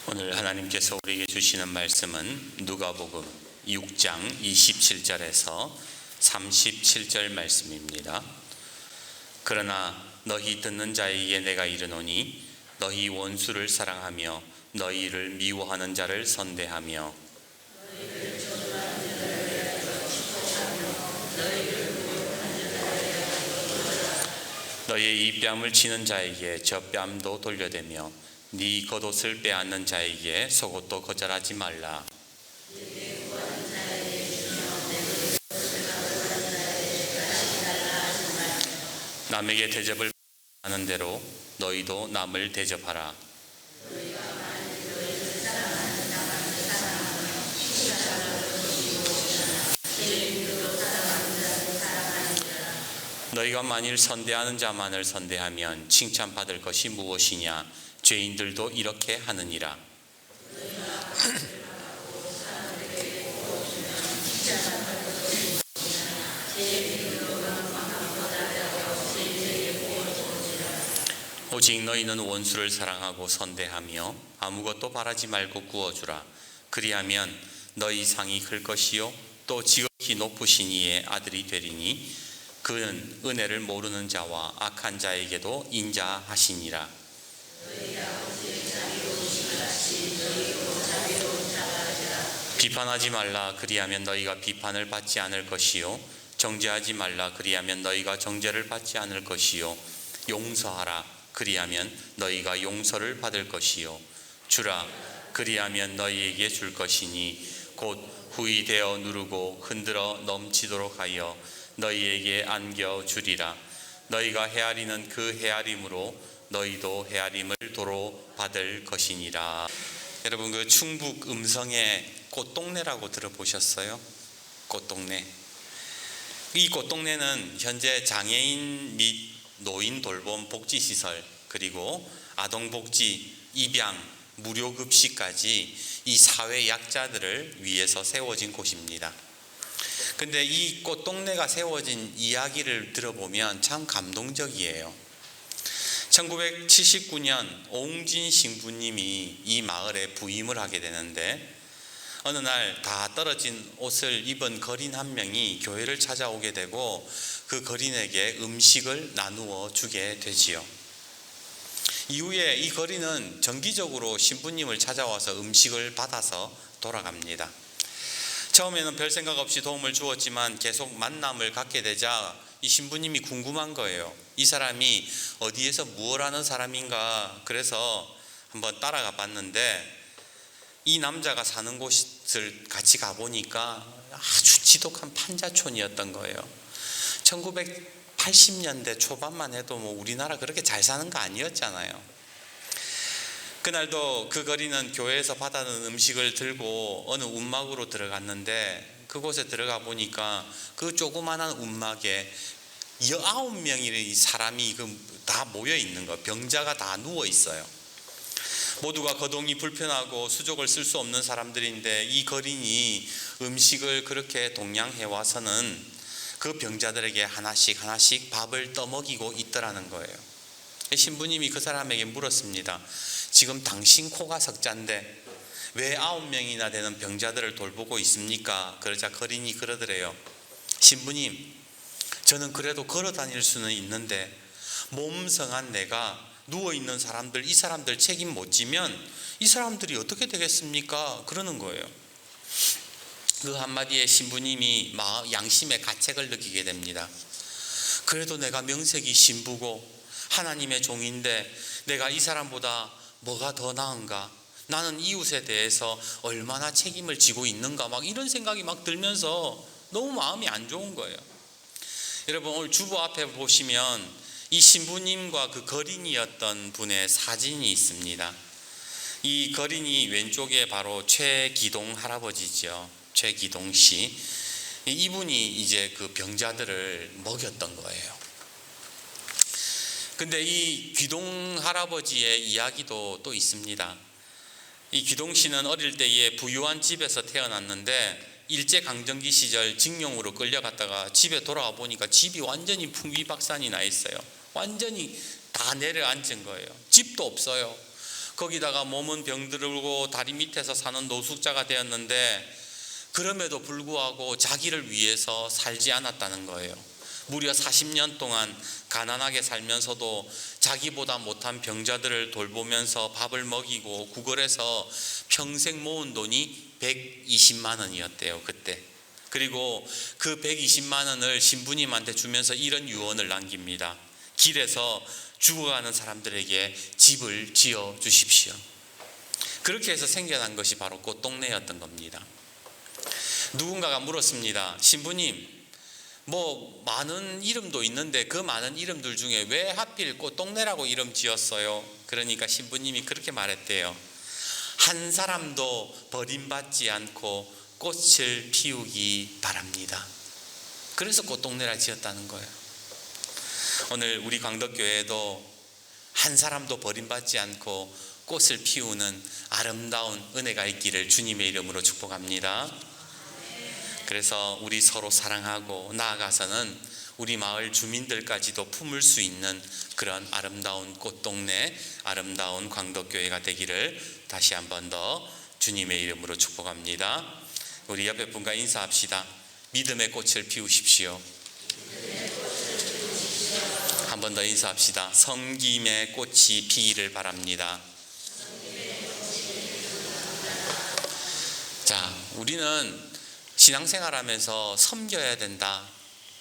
오늘 하나님께서 우리에게 주시는 말씀은 누가복음 6장 27절에서 37절 말씀입니다. 그러나 너희 듣는 자에게 내가 이르노니 너희 원수를 사랑하며 너희를 미워하는 자를 선대하며 너희의 이 뺨을 치는 자에게 저 뺨도 돌려대며 네 겉옷을 빼앗는 자에게 속옷도 거절하지 말라. 남에게 대접을 하는 대로 너희도 남을 대접하라. 너희가 만일 선대하는 자만을 선대하면 칭찬받을 것이 무엇이냐? 죄인들도 이렇게 하느니라. 오직 너희는 원수를 사랑하고 선대하며 아무것도 바라지 말고 구워주라. 그리하면 너희 상이 클 것이요 또 지극히 높으신 이의 아들이 되리니 그는 은혜를 모르는 자와 악한 자에게도 인자하시니라. 비판하지 말라. 그리하면 너희가 비판을 받지 않을 것이요 정죄하지 말라. 그리하면 너희가 정죄를 받지 않을 것이요 용서하라. 그리하면 너희가 용서를 받을 것이요 주라. 그리하면 너희에게 줄 것이니 곧 후이되어 누르고 흔들어 넘치도록 하여 너희에게 안겨 주리라. 너희가 헤아리는 그 헤아림으로 너희도 헤아림을 도로 받을 것이니라. 여러분, 그 충북 음성의 꽃동네라고 들어보셨어요? 꽃동네. 이 꽃동네는 현재 장애인 및 노인 돌봄 복지시설, 그리고 아동복지, 입양, 무료급식까지 이 사회 약자들을 위해서 세워진 곳입니다. 근데 이 꽃동네가 세워진 이야기를 들어보면 참 감동적이에요. 1979년 오웅진 신부님이 이 마을에 부임을 하게 되는데, 어느 날 다 떨어진 옷을 입은 거린 한 명이 교회를 찾아오게 되고 그 거린에게 음식을 나누어 주게 되지요. 이후에 이 거린은 정기적으로 신부님을 찾아와서 음식을 받아서 돌아갑니다. 처음에는 별 생각 없이 도움을 주었지만 계속 만남을 갖게 되자 이 신부님이 궁금한 거예요. 이 사람이 어디에서 무엇 하는 사람인가. 그래서 한번 따라가 봤는데 이 남자가 사는 곳을 같이 가보니까 아주 지독한 판자촌이었던 거예요. 1980년대 초반만 해도 뭐 우리나라 그렇게 잘 사는 거 아니었잖아요. 그날도 그 거리는 교회에서 받아든 음식을 들고 어느 움막으로 들어갔는데, 그곳에 들어가 보니까 그 조그만한 움막에 19명의 사람이 다 모여 있는 거, 병자가 다 누워 있어요. 모두가 거동이 불편하고 수족을 쓸 수 없는 사람들인데 이 거린이 음식을 그렇게 동양해 와서는 그 병자들에게 하나씩 밥을 떠먹이고 있더라는 거예요. 신부님이 그 사람에게 물었습니다. 지금 당신 코가 석자인데 왜 9명이나 되는 병자들을 돌보고 있습니까? 그러자 거린이 그러더래요. 신부님, 저는 그래도 걸어 다닐 수는 있는데 몸성한 내가 누워있는 사람들, 이 사람들 책임 못 지면 이 사람들이 어떻게 되겠습니까? 그러는 거예요. 그 한마디에 신부님이 양심의 가책을 느끼게 됩니다. 그래도 내가 명색이 신부고 하나님의 종인데 내가 이 사람보다 뭐가 더 나은가? 나는 이웃에 대해서 얼마나 책임을 지고 있는가? 막 이런 생각이 막 들면서 너무 마음이 안 좋은 거예요. 여러분, 오늘 주보 앞에 보시면 이 신부님과 그 거린이었던 분의 사진이 있습니다. 이 거린이 왼쪽에 바로 최기동 할아버지죠. 최기동 씨. 이분이 이제 그 병자들을 먹였던 거예요. 근데 이 기동 할아버지의 이야기도 또 있습니다. 이 기동 씨는 어릴 때에 부유한 집에서 태어났는데 일제강점기 시절 징용으로 끌려갔다가 집에 돌아와 보니까 집이 완전히 풍비박산이 나 있어요. 완전히 다 내려앉은 거예요. 집도 없어요. 거기다가 몸은 병들고 다리 밑에서 사는 노숙자가 되었는데 그럼에도 불구하고 자기를 위해서 살지 않았다는 거예요. 무려 40년 동안 가난하게 살면서도 자기보다 못한 병자들을 돌보면서 밥을 먹이고 구걸해서 평생 모은 돈이 120만 원이었대요, 그때. 그리고 그 120만 원을 신부님한테 주면서 이런 유언을 남깁니다. 길에서 죽어가는 사람들에게 집을 지어 주십시오. 그렇게 해서 생겨난 것이 바로 꽃동네였던 겁니다. 누군가가 물었습니다. 신부님, 뭐 많은 이름도 있는데 그 많은 이름들 중에 왜 하필 꽃동네라고 이름 지었어요? 그러니까 신부님이 그렇게 말했대요. 한 사람도 버림받지 않고 꽃을 피우기 바랍니다. 그래서 꽃동네라 지었다는 거예요. 오늘 우리 광덕교회도 한 사람도 버림받지 않고 꽃을 피우는 아름다운 은혜가 있기를 주님의 이름으로 축복합니다. 그래서 우리 서로 사랑하고 나아가서는 우리 마을 주민들까지도 품을 수 있는 그런 아름다운 꽃동네, 아름다운 광덕교회가 되기를 다시 한 번 더 주님의 이름으로 축복합니다. 우리 옆에 분과 인사합시다. 믿음의 꽃을 피우십시오. 한 번 더 인사합시다. 섬김의 꽃이 피기를 바랍니다. 자, 우리는 신앙생활하면서 섬겨야 된다,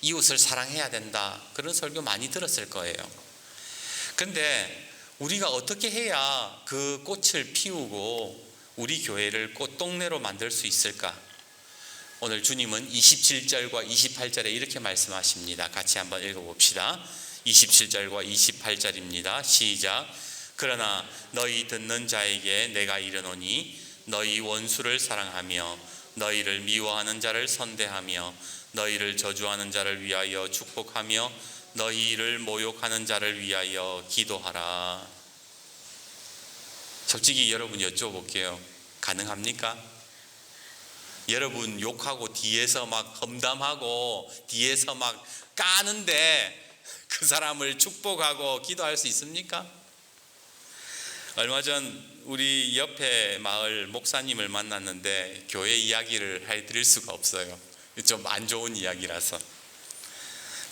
이웃을 사랑해야 된다, 그런 설교 많이 들었을 거예요. 근데 우리가 어떻게 해야 그 꽃을 피우고 우리 교회를 꽃동네로 만들 수 있을까? 오늘 주님은 27절과 28절에 이렇게 말씀하십니다. 같이 한번 읽어봅시다. 27절과 28절입니다. 시작. 그러나 너희 듣는 자에게 내가 이르노니 너희 원수를 사랑하며 너희를 미워하는 자를 선대하며 너희를 저주하는 자를 위하여 축복하며 너희를 모욕하는 자를 위하여 기도하라. 솔직히 여러분 여쭤볼게요. 가능합니까? 여러분 욕하고 뒤에서 막 험담하고 뒤에서 막 까는데 그 사람을 축복하고 기도할 수 있습니까? 얼마 전 우리 옆에 마을 목사님을 만났는데 교회 이야기를 해드릴 수가 없어요. 좀 안 좋은 이야기라서.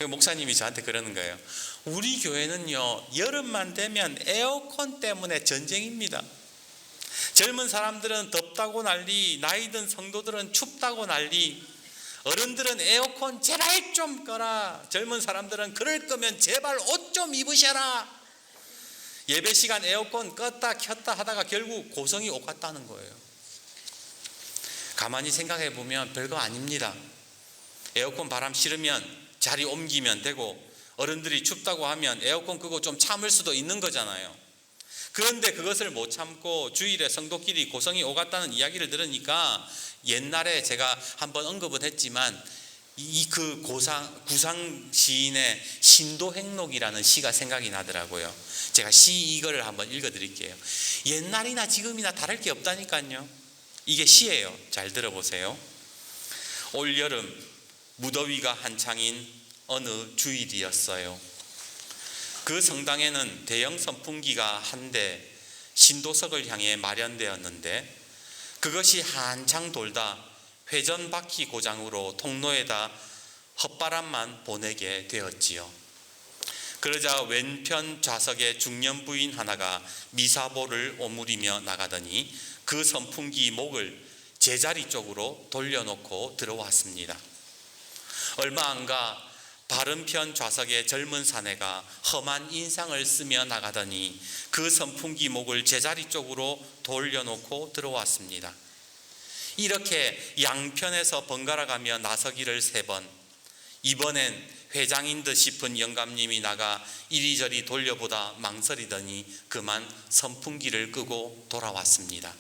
목사님이 저한테 그러는 거예요. 우리 교회는요, 여름만 되면 에어컨 때문에 전쟁입니다. 젊은 사람들은 덥다고 난리, 나이 든 성도들은 춥다고 난리, 어른들은 에어컨 제발 좀 꺼라, 젊은 사람들은 그럴 거면 제발 옷 좀 입으셔라. 예배 시간 에어컨 껐다 켰다 하다가 결국 고성이 오갔다는 거예요. 가만히 생각해 보면 별거 아닙니다. 에어컨 바람 싫으면 자리 옮기면 되고, 어른들이 춥다고 하면 에어컨 끄고 좀 참을 수도 있는 거잖아요. 그런데 그것을 못 참고 주일에 성도끼리 고성이 오갔다는 이야기를 들으니까 옛날에 제가 한번 언급은 했지만 그 구상 시인의 신도행록이라는 시가 생각이 나더라고요. 제가 시 이거를 한번 읽어드릴게요. 옛날이나 지금이나 다를 게 없다니까요. 이게 시예요. 잘 들어보세요. 올여름 무더위가 한창인 어느 주일이었어요. 그 성당에는 대형 선풍기가 한 대 신도석을 향해 마련되었는데 그것이 한창 돌다 회전바퀴 고장으로 통로에다 헛바람만 보내게 되었지요. 그러자 왼편 좌석에 중년 부인 하나가 미사보를 오므리며 나가더니 그 선풍기 목을 제자리 쪽으로 돌려놓고 들어왔습니다. 얼마 안가 바른편 좌석의 젊은 사내가 험한 인상을 쓰며 나가더니 그 선풍기 목을 제자리 쪽으로 돌려놓고 들어왔습니다. 이렇게 양편에서 번갈아가며 나서기를 3번, 이번엔 회장인 듯 싶은 영감님이 나가 이리저리 돌려보다 망설이더니 그만 선풍기를 끄고 돌아왔습니다.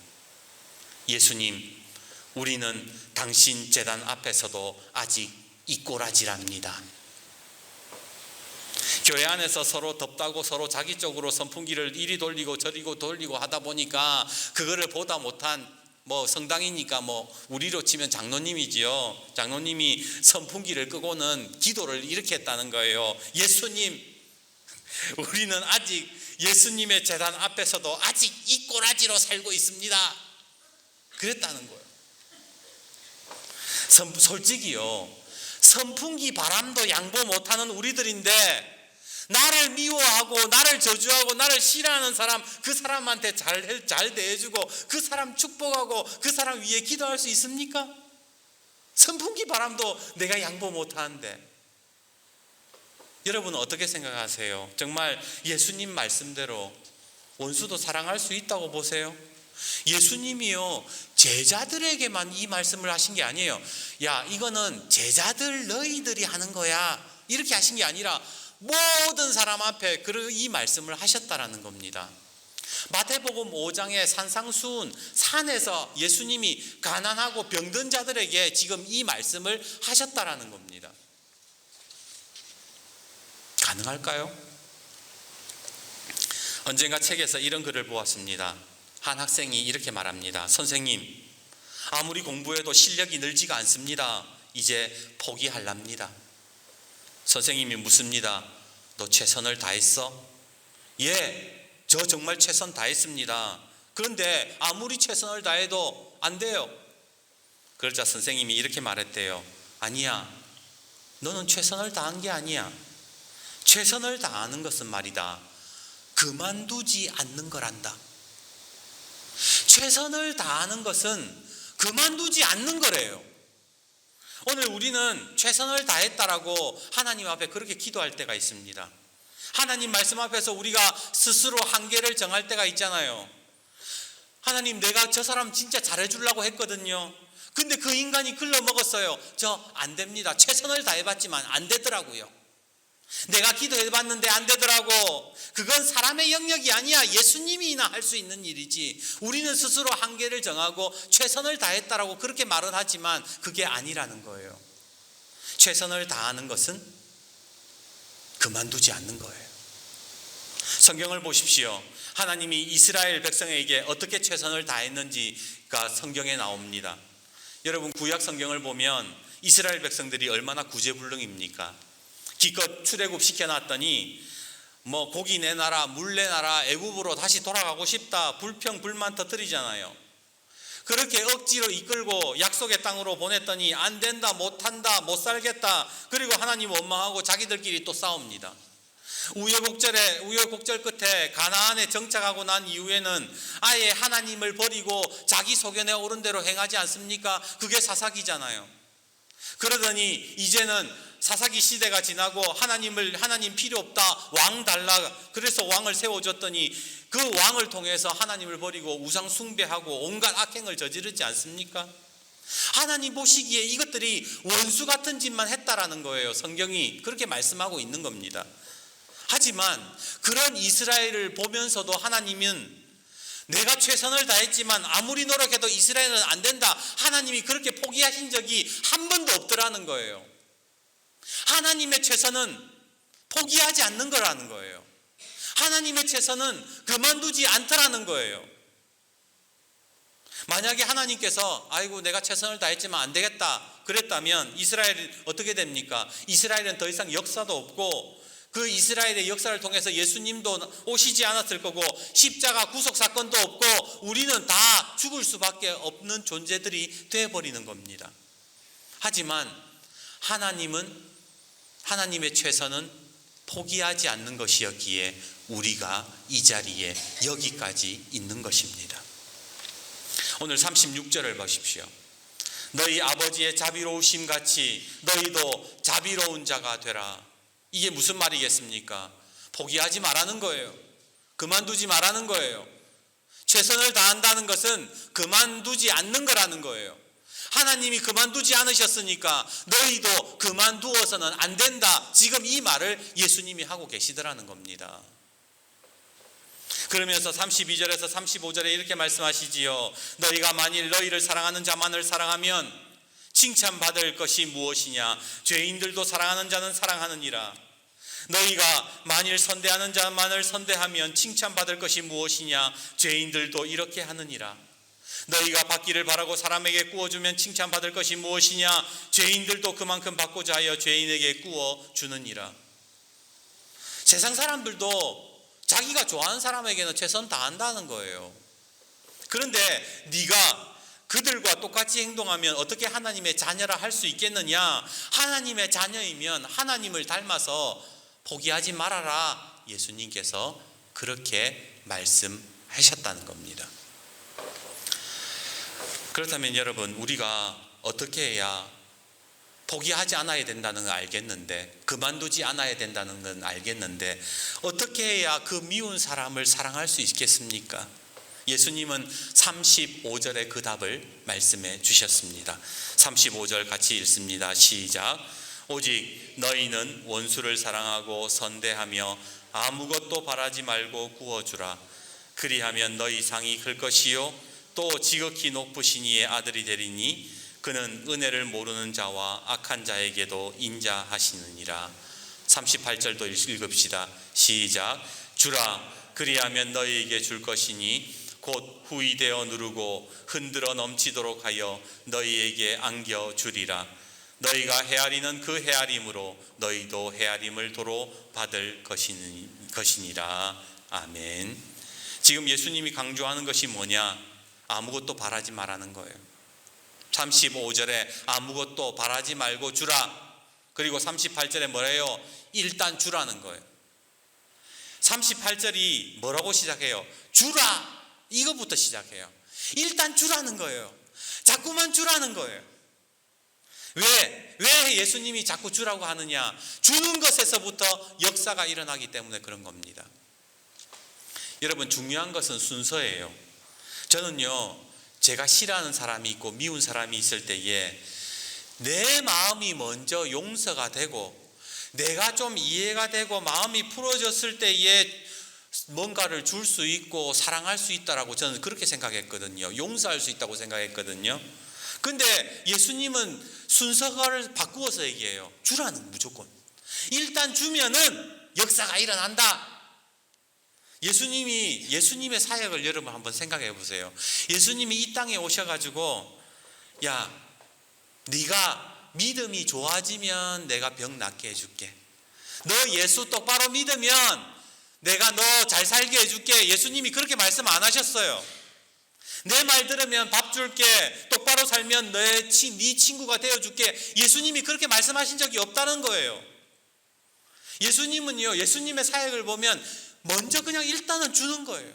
예수님, 우리는 당신 제단 앞에서도 아직 이 꼬라지랍니다. 교회 안에서 서로 덥다고 서로 자기 쪽으로 선풍기를 이리 돌리고 저리 돌리고 하다 보니까 그거를 보다 못한 성당이니까 우리로 치면 장로님이지요. 장로님이 선풍기를 끄고는 기도를 이렇게 했다는 거예요. 예수님, 우리는 아직 예수님의 제단 앞에서도 아직 이 꼬라지로 살고 있습니다. 그랬다는 거예요. 솔직히요, 선풍기 바람도 양보 못하는 우리들인데 나를 미워하고 나를 저주하고 나를 싫어하는 사람, 그 사람한테 잘 대해주고 그 사람 축복하고 그 사람 위해 기도할 수 있습니까? 선풍기 바람도 내가 양보 못하는데. 여러분은 어떻게 생각하세요? 정말 예수님 말씀대로 원수도 사랑할 수 있다고 보세요? 예수님이요, 제자들에게만 이 말씀을 하신 게 아니에요. 야, 이거는 제자들 너희들이 하는 거야, 이렇게 하신 게 아니라 모든 사람 앞에 이 말씀을 하셨다라는 겁니다. 마태복음 5장의 산상수훈, 산에서 예수님이 가난하고 병든 자들에게 지금 이 말씀을 하셨다라는 겁니다. 가능할까요? 언젠가 책에서 이런 글을 보았습니다. 한 학생이 이렇게 말합니다. 선생님, 아무리 공부해도 실력이 늘지가 않습니다. 이제 포기할랍니다. 선생님이 묻습니다. 너 최선을 다했어? 예, 저 정말 최선 다했습니다. 그런데 아무리 최선을 다해도 안 돼요. 그러자 선생님이 이렇게 말했대요. 아니야, 너는 최선을 다한 게 아니야. 최선을 다하는 것은 말이다, 그만두지 않는 거란다. 최선을 다하는 것은 그만두지 않는 거래요. 오늘 우리는 최선을 다했다라고 하나님 앞에 그렇게 기도할 때가 있습니다. 하나님 말씀 앞에서 우리가 스스로 한계를 정할 때가 있잖아요. 하나님, 내가 저 사람 진짜 잘해주려고 했거든요. 근데 그 인간이 글러먹었어요. 저 안 됩니다. 최선을 다해봤지만 안 되더라고요. 내가 기도해봤는데 안 되더라고. 그건 사람의 영역이 아니야. 예수님이나 할 수 있는 일이지. 우리는 스스로 한계를 정하고 최선을 다했다라고 그렇게 말은 하지만 그게 아니라는 거예요. 최선을 다하는 것은 그만두지 않는 거예요. 성경을 보십시오. 하나님이 이스라엘 백성에게 어떻게 최선을 다했는지가 성경에 나옵니다. 여러분, 구약 성경을 보면 이스라엘 백성들이 얼마나 구제불능입니까? 기껏 출애굽 시켜놨더니 뭐 고기 내놔라, 물 내놔라, 애굽으로 다시 돌아가고 싶다, 불평 불만 터뜨리잖아요. 그렇게 억지로 이끌고 약속의 땅으로 보냈더니 안 된다, 못한다, 못 살겠다. 그리고 하나님 원망하고 자기들끼리 또 싸웁니다. 우여곡절 끝에 가나안에 정착하고 난 이후에는 아예 하나님을 버리고 자기 소견에 옳은 대로 행하지 않습니까? 그게 사사기잖아요. 그러더니 이제는 사사기 시대가 지나고 하나님 필요 없다, 왕 달라. 그래서 왕을 세워줬더니 그 왕을 통해서 하나님을 버리고 우상 숭배하고 온갖 악행을 저지르지 않습니까? 하나님 보시기에 이것들이 원수 같은 짓만 했다라는 거예요. 성경이 그렇게 말씀하고 있는 겁니다. 하지만 그런 이스라엘을 보면서도 하나님은 내가 최선을 다했지만 아무리 노력해도 이스라엘은 안 된다, 하나님이 그렇게 포기하신 적이 한 번도 없더라는 거예요. 하나님의 최선은 포기하지 않는 거라는 거예요. 하나님의 최선은 그만두지 않더라는 거예요. 만약에 하나님께서 아이고 내가 최선을 다했지만 안 되겠다 그랬다면 이스라엘이 어떻게 됩니까? 이스라엘은 더 이상 역사도 없고 그 이스라엘의 역사를 통해서 예수님도 오시지 않았을 거고 십자가 구속 사건도 없고 우리는 다 죽을 수밖에 없는 존재들이 되어버리는 겁니다. 하지만 하나님의 최선은 포기하지 않는 것이었기에 우리가 이 자리에 여기까지 있는 것입니다. 오늘 36절을 보십시오. 너희 아버지의 자비로우심 같이 너희도 자비로운 자가 되라. 이게 무슨 말이겠습니까? 포기하지 말라는 거예요. 그만두지 말라는 거예요. 최선을 다한다는 것은 그만두지 않는 거라는 거예요. 하나님이 그만두지 않으셨으니까 너희도 그만두어서는 안 된다. 지금 이 말을 예수님이 하고 계시더라는 겁니다. 그러면서 32절에서 35절에 이렇게 말씀하시지요. 너희가 만일 너희를 사랑하는 자만을 사랑하면 칭찬받을 것이 무엇이냐? 죄인들도 사랑하는 자는 사랑하느니라. 너희가 만일 선대하는 자만을 선대하면 칭찬받을 것이 무엇이냐? 죄인들도 이렇게 하느니라. 너희가 받기를 바라고 사람에게 구워주면 칭찬받을 것이 무엇이냐? 죄인들도 그만큼 받고자 하여 죄인에게 구워주느니라. 세상 사람들도 자기가 좋아하는 사람에게는 최선 다한다는 거예요. 그런데 네가 그들과 똑같이 행동하면 어떻게 하나님의 자녀라 할 수 있겠느냐? 하나님의 자녀이면 하나님을 닮아서 포기하지 말아라. 예수님께서 그렇게 말씀하셨다는 겁니다. 그렇다면 여러분, 우리가 어떻게 해야 포기하지 않아야 된다는 걸 알겠는데, 그만두지 않아야 된다는 건 알겠는데, 어떻게 해야 그 미운 사람을 사랑할 수 있겠습니까? 예수님은 35절에 그 답을 말씀해 주셨습니다. 35절 같이 읽습니다. 시작. 오직 너희는 원수를 사랑하고 선대하며 아무것도 바라지 말고 구워주라. 그리하면 너희 상이 클 것이요 또 지극히 높으신 이의 아들이 되리니 그는 은혜를 모르는 자와 악한 자에게도 인자하시느니라. 38절도 읽읍시다. 시작. 주라. 그리하면 너희에게 줄 것이니 곧 후이되어 누르고 흔들어 넘치도록 하여 너희에게 안겨주리라. 너희가 헤아리는 그 헤아림으로 너희도 헤아림을 도로 받을 것이니라. 아멘. 지금 예수님이 강조하는 것이 뭐냐? 아무것도 바라지 말라는 거예요. 35절에 아무것도 바라지 말고 주라. 그리고 38절에 뭐래요? 일단 주라는 거예요. 38절이 뭐라고 시작해요? 주라. 이거부터 시작해요. 일단 주라는 거예요. 자꾸만 주라는 거예요. 왜 예수님이 자꾸 주라고 하느냐? 주는 것에서부터 역사가 일어나기 때문에 그런 겁니다. 여러분, 중요한 것은 순서예요. 저는요, 제가 싫어하는 사람이 있고 미운 사람이 있을 때에 내 마음이 먼저 용서가 되고 내가 좀 이해가 되고 마음이 풀어졌을 때에 뭔가를 줄 수 있고 사랑할 수 있다라고 저는 그렇게 생각했거든요. 용서할 수 있다고 생각했거든요. 근데 예수님은 순서를 바꾸어서 얘기해요. 주라는 무조건. 일단 주면은 역사가 일어난다. 예수님의 사역을 여러분 한번 생각해 보세요. 예수님이 이 땅에 오셔가지고, 야, 네가 믿음이 좋아지면 내가 병 낫게 해줄게. 너 예수 똑바로 믿으면 내가 너 잘 살게 해줄게. 예수님이 그렇게 말씀 안 하셨어요. 내 말 들으면 밥 줄게. 똑바로 살면 네 친구가 되어줄게. 예수님이 그렇게 말씀하신 적이 없다는 거예요. 예수님은요, 예수님의 사역을 보면 먼저 그냥 일단은 주는 거예요.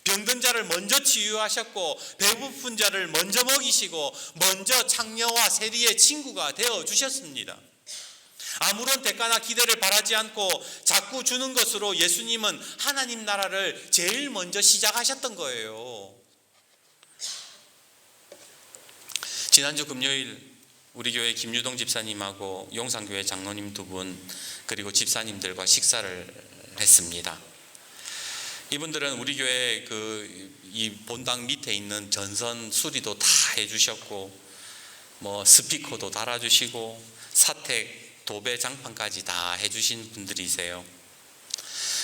병든 자를 먼저 치유하셨고 배고픈 자를 먼저 먹이시고 먼저 창녀와 세리의 친구가 되어주셨습니다. 아무런 대가나 기대를 바라지 않고 자꾸 주는 것으로 예수님은 하나님 나라를 제일 먼저 시작하셨던 거예요. 지난주 금요일 우리 교회 김유동 집사님하고 용산교회 장로님 두 분 그리고 집사님들과 식사를 했습니다. 이분들은 우리 교회 이 본당 밑에 있는 전선 수리도 다 해주셨고 뭐 스피커도 달아주시고 사택 도배 장판까지 다 해주신 분들이세요.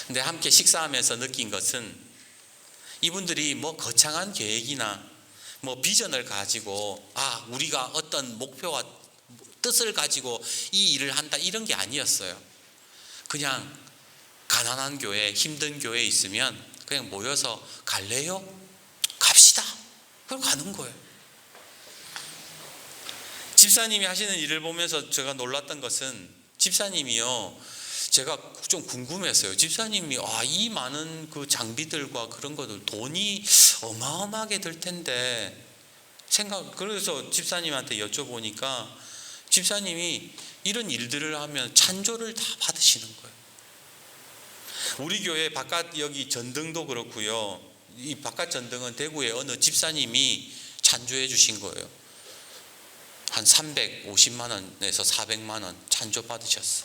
근데 함께 식사하면서 느낀 것은 이분들이 뭐 거창한 계획이나 뭐 비전을 가지고 우리가 어떤 목표와 뜻을 가지고 이 일을 한다 이런 게 아니었어요. 그냥 가난한 교회, 힘든 교회에 있으면 그냥 모여서 갈래요? 갑시다. 그럼 가는 거예요. 집사님이 하시는 일을 보면서 제가 놀랐던 것은 집사님이요, 제가 좀 궁금했어요. 집사님이 이 많은 그 장비들과 그런 것들 돈이 어마어마하게 들 텐데 그래서 집사님한테 여쭤보니까 집사님이 이런 일들을 하면 찬조를 다 받으시는 거예요. 우리 교회 바깥 여기 전등도 그렇고요. 이 바깥 전등은 대구의 어느 집사님이 찬조해 주신 거예요. 한 350만 원에서 400만 원 찬조 받으셨어.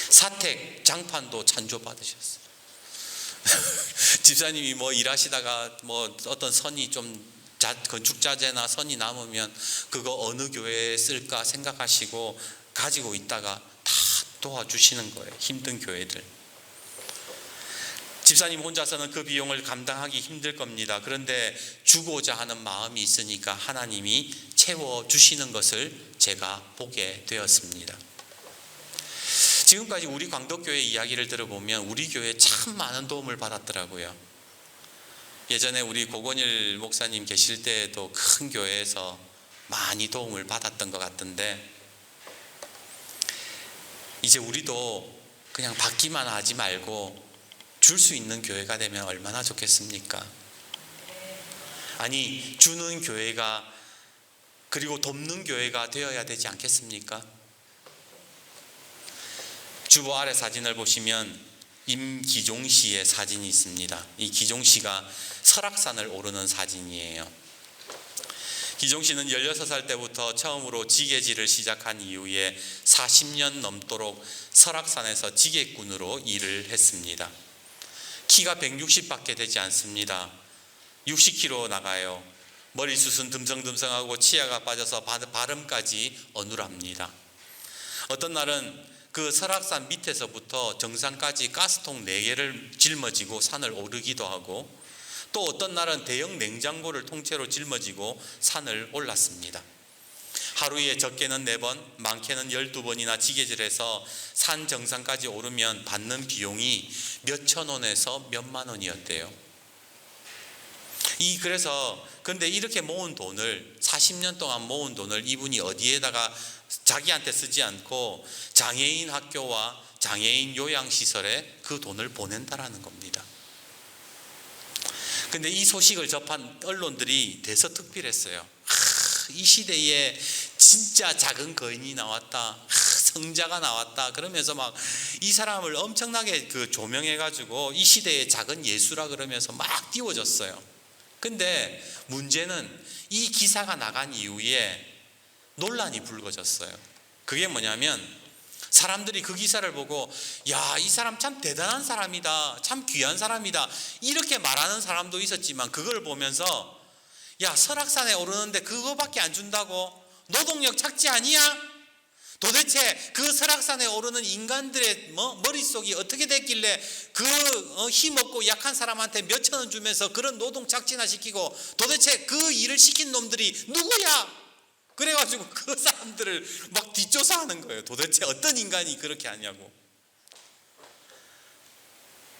사택 장판도 찬조 받으셨어. 집사님이 뭐 일하시다가 뭐 어떤 선이 좀 건축 자재나 선이 남으면 그거 어느 교회에 쓸까 생각하시고 가지고 있다가 다 도와주시는 거예요. 힘든 교회들. 집사님 혼자서는 그 비용을 감당하기 힘들 겁니다. 그런데 주고자 하는 마음이 있으니까 하나님이 채워주시는 것을 제가 보게 되었습니다. 지금까지 우리 광덕교회 이야기를 들어보면 우리 교회에 참 많은 도움을 받았더라고요. 예전에 우리 고건일 목사님 계실 때에도 큰 교회에서 많이 도움을 받았던 것 같던데, 이제 우리도 그냥 받기만 하지 말고 줄 수 있는 교회가 되면 얼마나 좋겠습니까? 아니, 주는 교회가, 그리고 돕는 교회가 되어야 되지 않겠습니까? 주보 아래 사진을 보시면 임기종 씨의 사진이 있습니다. 이 기종 씨가 설악산을 오르는 사진이에요. 기종 씨는 16살 때부터 처음으로 지게질을 시작한 이후에 40년 넘도록 설악산에서 지게꾼으로 일을 했습니다. 키가 160밖에 되지 않습니다. 60kg 나가요. 머리숱은 듬성듬성하고 치아가 빠져서 발음까지 어눌합니다. 어떤 날은 그 설악산 밑에서부터 정상까지 가스통 4개를 짊어지고 산을 오르기도 하고, 또 어떤 날은 대형 냉장고를 통째로 짊어지고 산을 올랐습니다. 하루에 적게는 4번, 많게는 12번이나 지게질해서 산 정상까지 오르면 받는 비용이 몇천 원에서 몇만 원이었대요. 그런데 이렇게 모은 돈을, 40년 동안 모은 돈을 이분이 어디에다가 자기한테 쓰지 않고 장애인 학교와 장애인 요양시설에 그 돈을 보낸다라는 겁니다. 근데 이 소식을 접한 언론들이 대서특필했어요. 이 시대에 진짜 작은 거인이 나왔다, 성자가 나왔다, 그러면서 막 이 사람을 엄청나게 조명해가지고 이 시대의 작은 예수라 그러면서 막 띄워줬어요. 근데 문제는 이 기사가 나간 이후에 논란이 불거졌어요. 그게 뭐냐면, 사람들이 그 기사를 보고 야, 이 사람 참 대단한 사람이다, 참 귀한 사람이다, 이렇게 말하는 사람도 있었지만, 그걸 보면서 야, 설악산에 오르는데 그거밖에 안 준다고? 노동력 착취 아니야? 도대체 그 설악산에 오르는 인간들의 머릿속이 어떻게 됐길래 그 힘없고 약한 사람한테 몇천 원 주면서 그런 노동 착취나 시키고, 도대체 그 일을 시킨 놈들이 누구야? 그래가지고 그 사람들을 막 뒷조사하는 거예요. 도대체 어떤 인간이 그렇게 하냐고.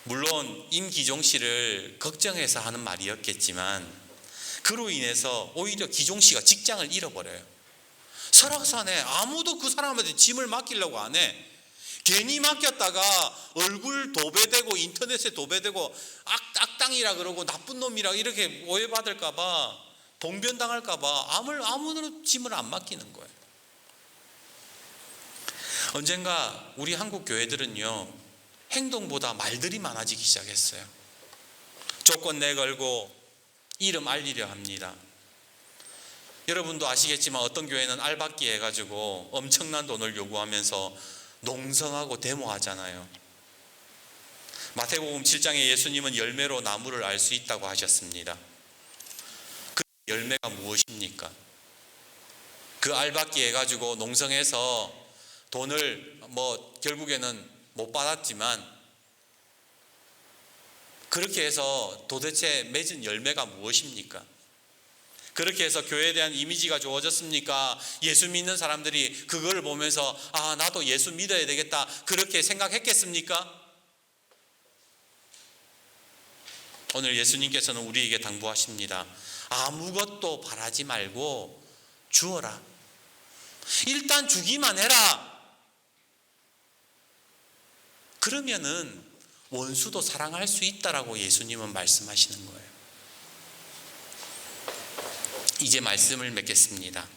물론 임기종 씨를 걱정해서 하는 말이었겠지만, 그로 인해서 오히려 기종 씨가 직장을 잃어버려요. 설악산에 아무도 그 사람한테 짐을 맡기려고 안 해. 괜히 맡겼다가 얼굴 도배되고 인터넷에 도배되고 악당이라 그러고 나쁜 놈이라 이렇게 오해받을까봐, 봉변당할까봐 아무나 짐을 안 맡기는 거예요. 언젠가 우리 한국 교회들은요, 행동보다 말들이 많아지기 시작했어요. 조건 내걸고 이름 알리려 합니다. 여러분도 아시겠지만 어떤 교회는 알박기 해가지고 엄청난 돈을 요구하면서 농성하고 데모하잖아요. 마태복음 7장에 예수님은 열매로 나무를 알 수 있다고 하셨습니다. 그 열매가 무엇입니까? 그 알박기 해가지고 농성해서 돈을 결국에는 못 받았지만, 그렇게 해서 도대체 맺은 열매가 무엇입니까? 그렇게 해서 교회에 대한 이미지가 좋아졌습니까? 예수 믿는 사람들이 그걸 보면서 아, 나도 예수 믿어야 되겠다, 그렇게 생각했겠습니까? 오늘 예수님께서는 우리에게 당부하십니다. 아무것도 바라지 말고 주어라. 일단 주기만 해라. 그러면은 원수도 사랑할 수 있다라고 예수님은 말씀하시는 거예요. 이제 말씀을 맺겠습니다.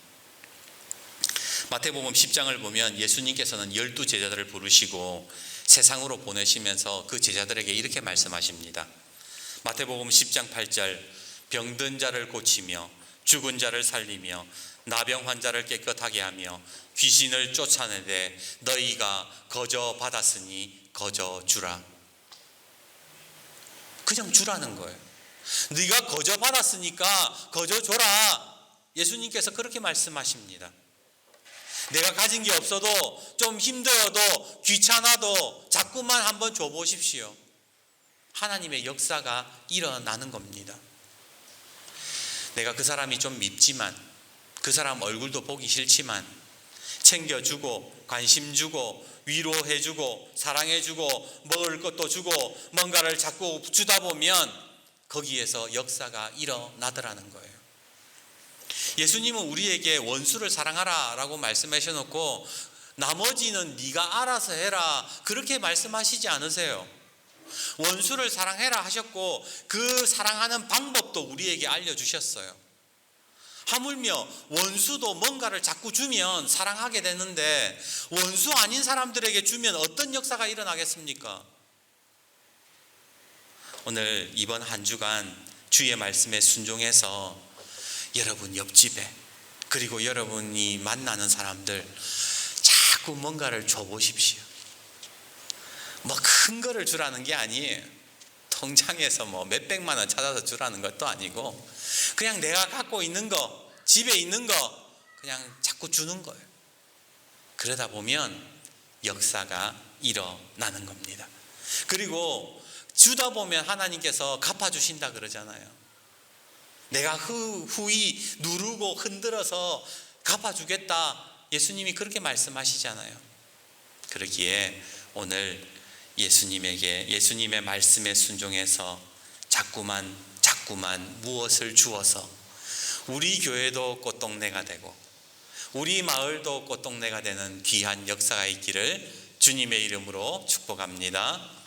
마태복음 10장을 보면 예수님께서는 12제자들을 부르시고 세상으로 보내시면서 그 제자들에게 이렇게 말씀하십니다. 마태복음 10장 8절, 병든 자를 고치며 죽은 자를 살리며 나병 환자를 깨끗하게 하며 귀신을 쫓아내되 너희가 거저 받았으니 거저 주라. 그냥 주라는 거예요. 네가 거저 받았으니까 거저 줘라. 예수님께서 그렇게 말씀하십니다. 내가 가진 게 없어도, 좀 힘들어도, 귀찮아도 자꾸만 한번 줘보십시오. 하나님의 역사가 일어나는 겁니다. 내가 그 사람이 좀 밉지만, 그 사람 얼굴도 보기 싫지만 챙겨주고 관심 주고 위로해주고 사랑해주고 먹을 것도 주고 뭔가를 자꾸 주다 보면 거기에서 역사가 일어나더라는 거예요. 예수님은 우리에게 원수를 사랑하라 라고 말씀하셔놓고 나머지는 네가 알아서 해라 그렇게 말씀하시지 않으세요. 원수를 사랑해라 하셨고 그 사랑하는 방법도 우리에게 알려주셨어요. 하물며 원수도 뭔가를 자꾸 주면 사랑하게 되는데 원수 아닌 사람들에게 주면 어떤 역사가 일어나겠습니까? 오늘 이번 한 주간 주의 말씀에 순종해서 여러분 옆집에 그리고 여러분이 만나는 사람들 자꾸 뭔가를 줘보십시오. 뭐 큰 거를 주라는 게 아니에요. 통장에서 뭐 몇백만 원 찾아서 주라는 것도 아니고 그냥 내가 갖고 있는 거 집에 있는 거 그냥 자꾸 주는 거예요. 그러다 보면 역사가 일어나는 겁니다. 그리고 주다 보면 하나님께서 갚아주신다 그러잖아요. 내가 후이 누르고 흔들어서 갚아주겠다 예수님이 그렇게 말씀하시잖아요. 그러기에 오늘 예수님의 말씀에 순종해서 자꾸만 무엇을 주어서 우리 교회도 꽃동네가 되고 우리 마을도 꽃동네가 되는 귀한 역사가 있기를 주님의 이름으로 축복합니다.